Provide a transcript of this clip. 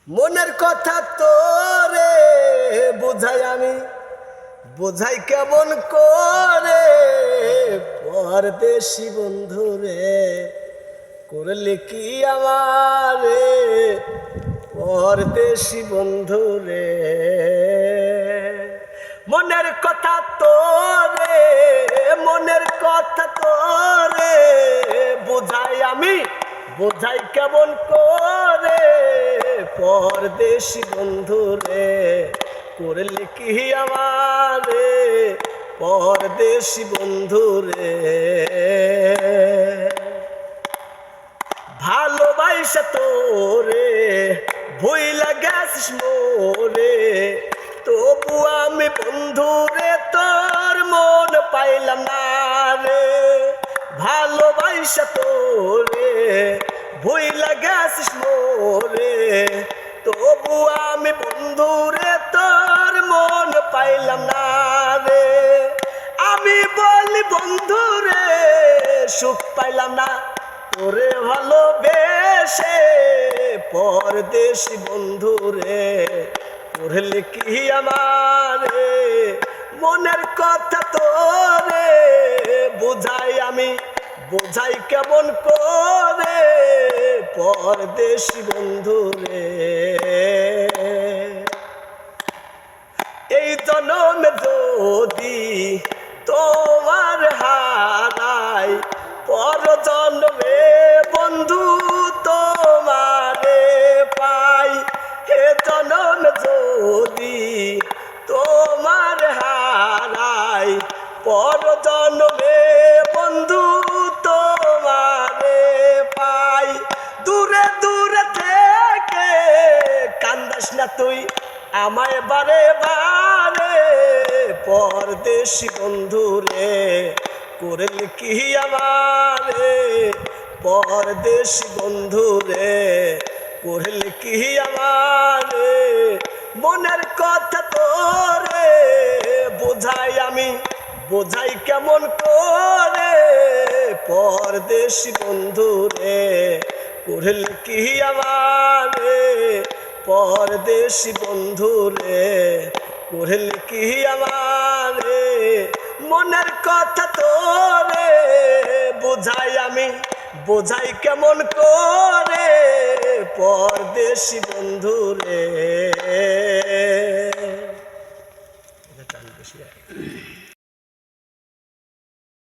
মনের কথা তোরে বুঝাই আমি, বুঝাই কেমন করে পরদেশি বন্ধুরে, করলে কি আমারে পরদেশি বন্ধুরে। মনের কথা তোরে, মনের কথা তোরে বুঝাই আমি, বুঝাই কেমন করে পরদেশি বন্ধুরে, করলে কি আমারে পরদেশি বন্ধুরে। ভালোবাসা তোরে ভুইলা গেছিস মোরে, তবু আমি বন্ধুরে তোর মন পাইলাম না রে। ভালোবাসা তোরে ভুইলা গেছিস মোরে, তবু আমি বন্ধুরে তোর মন পাইলাম না রে। আমি বলি বন্ধুরে সুখ পাইলাম না তোরে ভালোবেসে পরদেশি বন্ধুরে, করলে কি আমারে মনের কথা তোরে বুঝাই আমি, বুঝাই কেমন করে পরদেশি বন্ধুরে। এই জনমে যদি তোমার হারাই, পর জন্মে বন্ধু তোমারে পাই। হে জনমে যদি তোমার হারাই, পর জন্মে বন্ধু তোমারে পাই। দূরে দূরে থেকে কান্দাস না তুই আমায় বারে বারে পরদেশি বন্ধুরে, করলে কি আমারে পরদেশি বন্ধুরে, করলে কি আমারে মনের কথা তোরে বুঝাই আমি, বুঝাই কেমন করে পরদেশি বন্ধুরে, করলে কি আমারে পরদেশি বন্ধুরে, করলে কি আমারে মনের কথা তোরে বুঝাই আমি, বুঝাই কেমন করে পরদেশি বন্ধুরে।